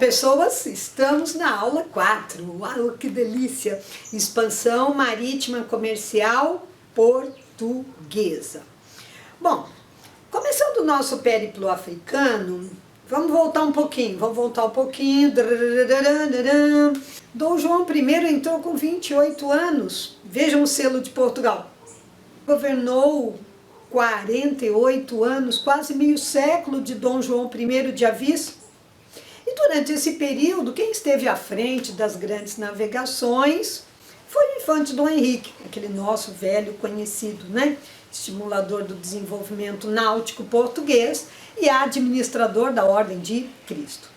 pessoas, estamos na aula 4. Uau, que delícia! Expansão marítima comercial portuguesa. Bom, começando o nosso périplo africano, vamos voltar um pouquinho. Dom João I entrou com 28 anos. Vejam o selo de Portugal. Governou 48 anos, quase meio século de Dom João I de Avis. E durante esse período, quem esteve à frente das grandes navegações foi o infante Dom Henrique, aquele nosso velho conhecido, né? Estimulador do desenvolvimento náutico português e administrador da Ordem de Cristo.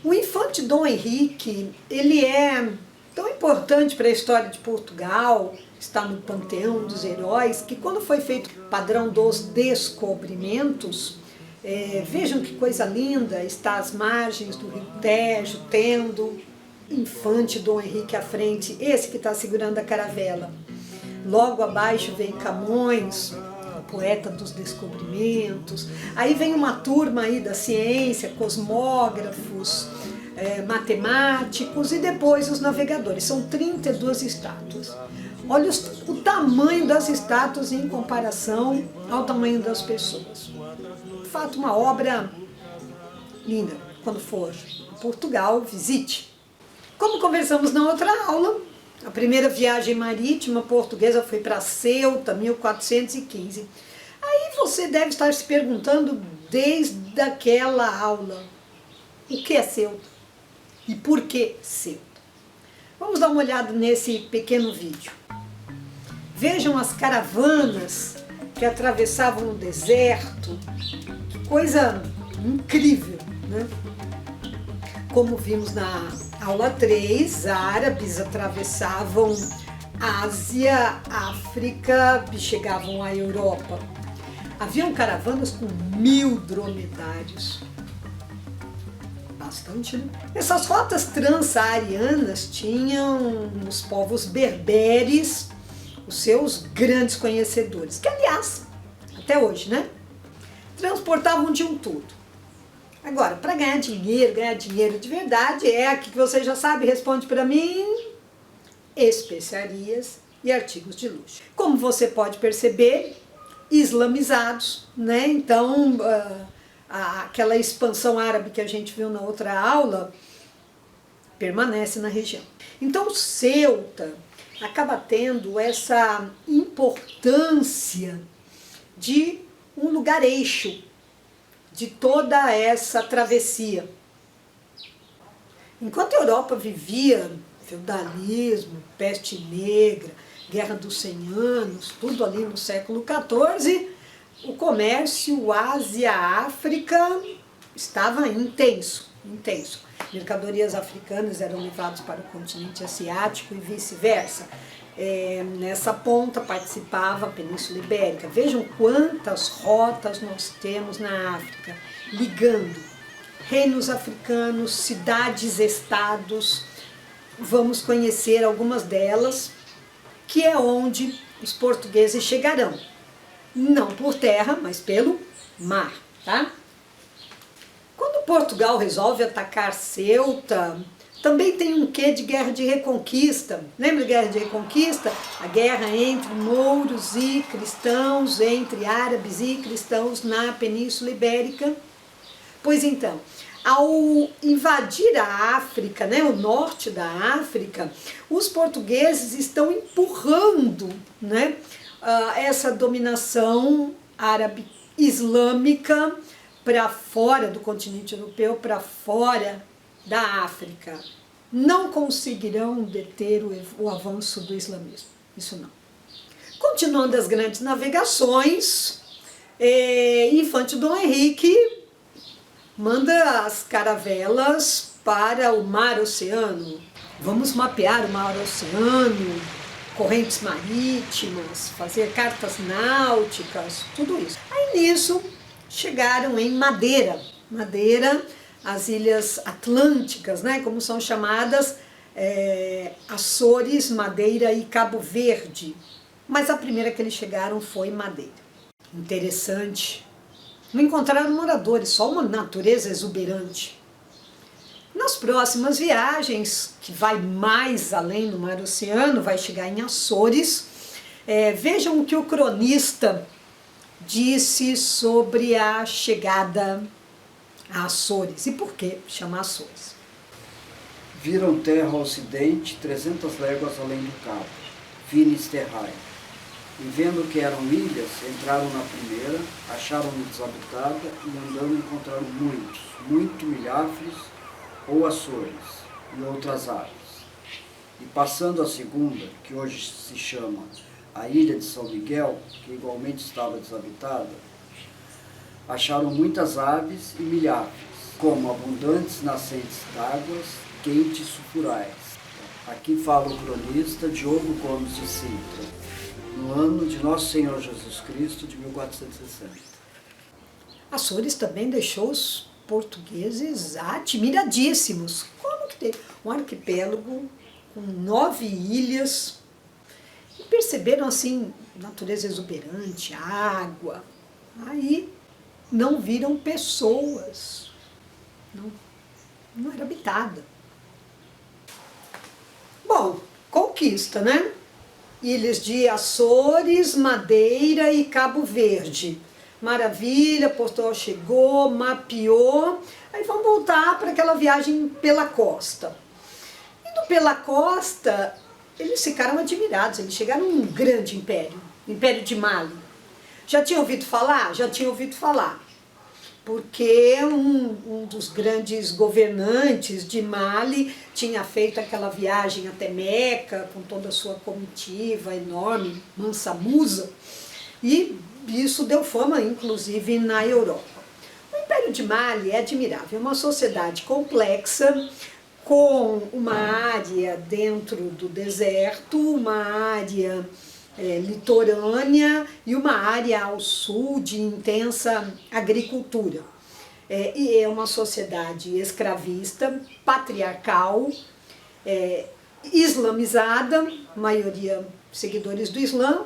O infante Dom Henrique, ele é tão importante para a história de Portugal, está no panteão dos heróis, que quando foi feito o padrão dos descobrimentos, vejam que coisa linda, está às margens do Rio Tejo, tendo infante Dom Henrique à frente, esse que está segurando a caravela. Logo abaixo vem Camões, o poeta dos descobrimentos. Aí vem uma turma aí da ciência, cosmógrafos, matemáticos e depois os navegadores. São 32 estátuas. Olha o tamanho das estátuas em comparação ao tamanho das pessoas. De fato, uma obra linda. Quando for a Portugal, visite. Como conversamos na outra aula, a primeira viagem marítima portuguesa foi para Ceuta, 1415. Aí você deve estar se perguntando desde aquela aula, o que é Ceuta? E por que Ceuta? Vamos dar uma olhada nesse pequeno vídeo. Vejam as caravanas que atravessavam o deserto, que coisa incrível, né? Como vimos na aula 3, árabes atravessavam Ásia, África e chegavam à Europa. Haviam caravanas com 1000 dromedários. Bastante, né? Essas rotas transsaarianas tinham os povos berberes, os seus grandes conhecedores, que aliás, até hoje, né? Transportavam de um tudo. Agora, para ganhar dinheiro de verdade, é aqui que você já sabe, responde para mim, especiarias e artigos de luxo. Como você pode perceber, islamizados, né? Então, aquela expansão árabe que a gente viu na outra aula, permanece na região. Então, Ceuta acaba tendo essa importância de um lugar eixo de toda essa travessia. Enquanto a Europa vivia feudalismo, peste negra, Guerra dos 100 Anos, tudo ali no século XIV, o comércio Ásia-África estava intenso. Mercadorias africanas eram levadas para o continente asiático e vice-versa. Nessa ponta participava a Península Ibérica. Vejam quantas rotas nós temos na África, ligando reinos africanos, cidades-estados. Vamos conhecer algumas delas, que é onde os portugueses chegarão. Não por terra, mas pelo mar, tá? Quando Portugal resolve atacar Ceuta, também tem um quê de guerra de reconquista. Lembra de guerra de reconquista? A guerra entre mouros e cristãos, entre árabes e cristãos na Península Ibérica. Pois então, ao invadir a África, né, o norte da África, os portugueses estão empurrando, né, essa dominação árabe islâmica para fora do continente europeu, para fora da África. Não conseguirão deter o avanço do islamismo. Isso não. Continuando as grandes navegações, infante Dom Henrique manda as caravelas para o mar-oceano. Vamos mapear o mar-oceano, correntes marítimas, fazer cartas náuticas, tudo isso. Aí nisso chegaram em Madeira. Madeira, as ilhas atlânticas, né, como são chamadas, Açores, Madeira e Cabo Verde. Mas a primeira que eles chegaram foi Madeira. Interessante. Não encontraram moradores, só uma natureza exuberante. Nas próximas viagens, que vai mais além do Mar Oceano, vai chegar em Açores, vejam o que o cronista disse sobre a chegada a Açores e por que chama Açores. Viram terra ao ocidente, 300 léguas além do cabo, Finis Terrae. E vendo que eram ilhas, entraram na primeira, acharam-no desabitada e andando encontraram muito milhafres ou Açores e outras aves. E passando a segunda, que hoje se chama a Ilha de São Miguel, que igualmente estava desabitada, acharam muitas aves e milhafres, como abundantes nascentes d'águas, quentes e sulfurais. Aqui fala o cronista Diogo Gomes de Sintra, no ano de Nosso Senhor Jesus Cristo, de 1460. Açores também deixou os portugueses admiradíssimos. Como que tem um arquipélago com 9 ilhas e perceberam assim natureza exuberante, água. Aí não viram pessoas, não era habitada. Bom, conquista, né? Ilhas de Açores, Madeira e Cabo Verde. Maravilha, Portugal chegou, mapeou, aí vamos voltar para aquela viagem pela costa. Indo pela costa, eles ficaram admirados, eles chegaram a um grande império, o Império de Mali. Já tinha ouvido falar? Já tinha ouvido falar. Porque um dos grandes governantes de Mali tinha feito aquela viagem até Meca, com toda a sua comitiva enorme, Mansa Musa, e isso deu fama, inclusive, na Europa. O Império de Mali é admirável, é uma sociedade complexa, com uma área dentro do deserto, uma área litorânea e uma área ao sul de intensa agricultura. E é uma sociedade escravista, patriarcal, islamizada, maioria seguidores do Islã,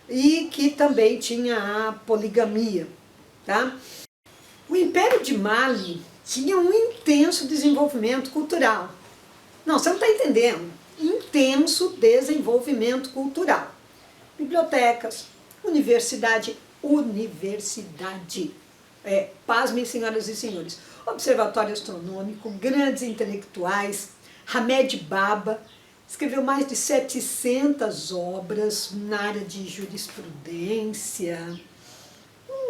e que também tinha a poligamia. Tá? O Império de Mali tinha um intenso desenvolvimento cultural. Não, você não está entendendo. Intenso desenvolvimento cultural. Bibliotecas, universidade, pasmem, senhoras e senhores, observatório astronômico, grandes intelectuais. Hamed Baba escreveu mais de 700 obras na área de jurisprudência,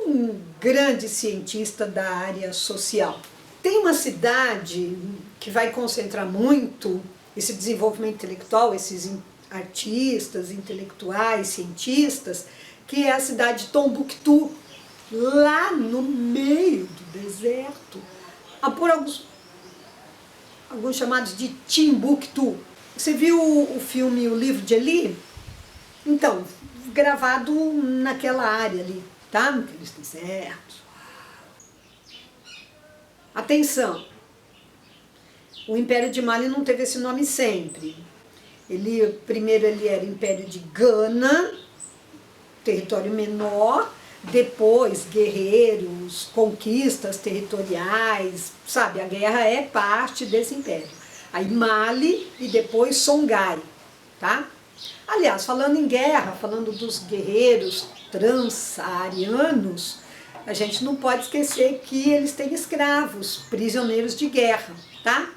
um grande cientista da área social. Tem uma cidade que vai concentrar muito esse desenvolvimento intelectual, esses artistas, intelectuais, cientistas, que é a cidade de Tombouctou, lá no meio do deserto, por alguns chamados de Timbuktu. Você viu o filme O Livro de Eli? Então, gravado naquela área ali, tá? Naqueles desertos. Atenção! O Império de Mali não teve esse nome sempre. Primeiro ele era Império de Gana, território menor, depois guerreiros, conquistas territoriais, sabe? A guerra é parte desse império. Aí Mali e depois Songhai, tá? Aliás, falando em guerra, falando dos guerreiros transsaarianos, a gente não pode esquecer que eles têm escravos, prisioneiros de guerra, tá?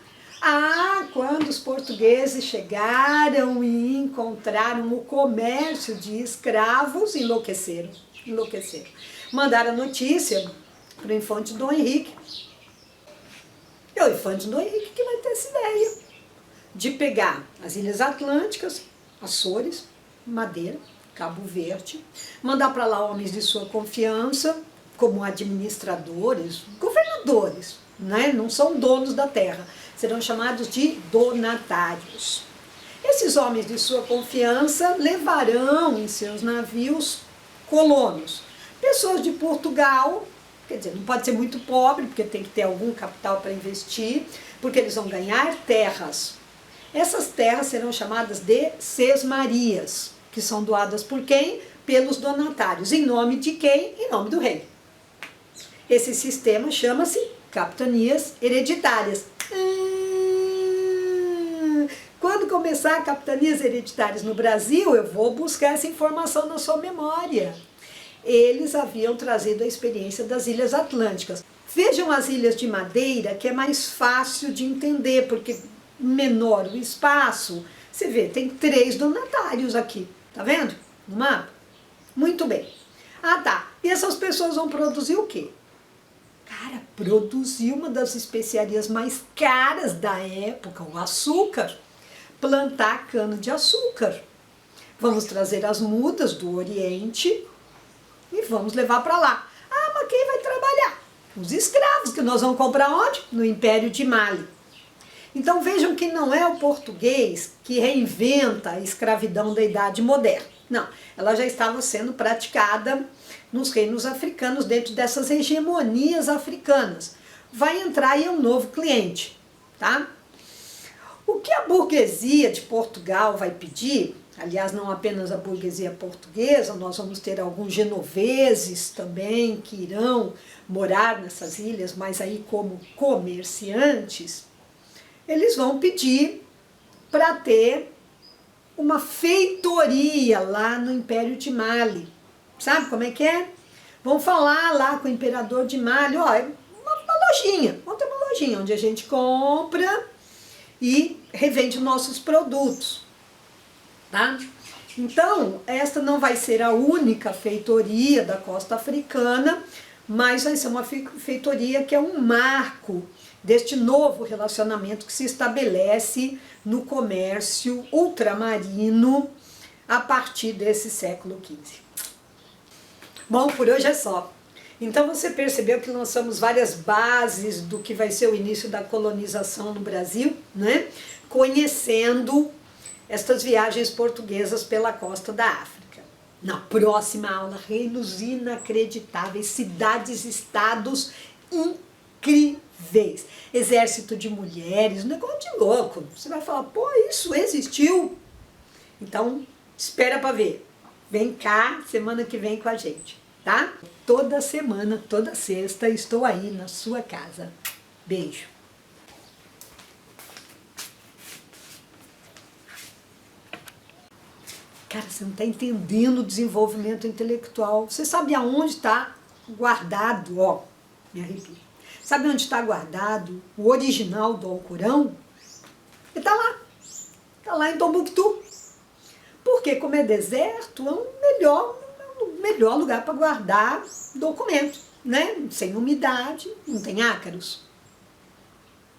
Quando os portugueses chegaram e encontraram o comércio de escravos, enlouqueceram. Mandaram notícia para o infante Dom Henrique. É o infante Dom Henrique que vai ter essa ideia de pegar as Ilhas Atlânticas, Açores, Madeira, Cabo Verde, mandar para lá homens de sua confiança, como administradores, governadores, né? Não são donos da terra, serão chamados de donatários. Esses homens de sua confiança levarão em seus navios colonos, pessoas de Portugal, quer dizer, não pode ser muito pobre, porque tem que ter algum capital para investir, porque eles vão ganhar terras. Essas terras serão chamadas de sesmarias, que são doadas por quem? Pelos donatários. Em nome de quem? Em nome do rei. Esse sistema chama-se capitanias hereditárias. começar capitanias hereditárias no Brasil, eu vou buscar essa informação na sua memória. Eles haviam trazido a experiência das Ilhas Atlânticas. Vejam as Ilhas de Madeira, que é mais fácil de entender, porque menor o espaço. Você vê, tem 3 donatários aqui, tá vendo? No mapa? Muito bem. Ah, tá. E essas pessoas vão produzir o quê? Cara, produzir uma das especiarias mais caras da época, o açúcar. Plantar cana-de-açúcar. Vamos trazer as mudas do Oriente e vamos levar para lá. Ah, mas quem vai trabalhar? Os escravos, que nós vamos comprar onde? No Império de Mali. Então vejam que não é o português que reinventa a escravidão da Idade Moderna. Não, ela já estava sendo praticada nos reinos africanos, dentro dessas hegemonias africanas. Vai entrar aí um novo cliente, tá? O que a burguesia de Portugal vai pedir, aliás, não apenas a burguesia portuguesa, nós vamos ter alguns genoveses também que irão morar nessas ilhas, mas aí como comerciantes, eles vão pedir para ter uma feitoria lá no Império de Mali. Sabe como é que é? Vão falar lá com o imperador de Mali, ó, uma lojinha, vamos ter uma lojinha onde a gente compra e revende nossos produtos, tá? Então, esta não vai ser a única feitoria da costa africana, mas vai ser uma feitoria que é um marco deste novo relacionamento que se estabelece no comércio ultramarino a partir desse século XV. Bom, por hoje é só. Então você percebeu que lançamos várias bases do que vai ser o início da colonização no Brasil, né? Conhecendo estas viagens portuguesas pela costa da África. Na próxima aula, reinos inacreditáveis, cidades-estados incríveis, exército de mulheres, um negócio de louco. Você vai falar, pô, isso existiu? Então, espera para ver. Vem cá, semana que vem com a gente, tá? Toda semana, toda sexta, estou aí na sua casa. Beijo. Cara, você não está entendendo o desenvolvimento intelectual. Você sabe aonde está guardado, ó, me arrepio. Sabe onde está guardado o original do Alcorão? Ele está lá em Tombuctu. Porque como é deserto, é o melhor lugar para guardar documento, né? Sem umidade, não tem ácaros.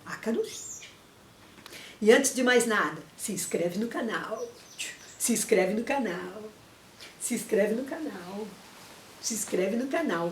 Ácaros. E antes de mais nada, se inscreve no canal. Se inscreve no canal. Se inscreve no canal. Se inscreve no canal.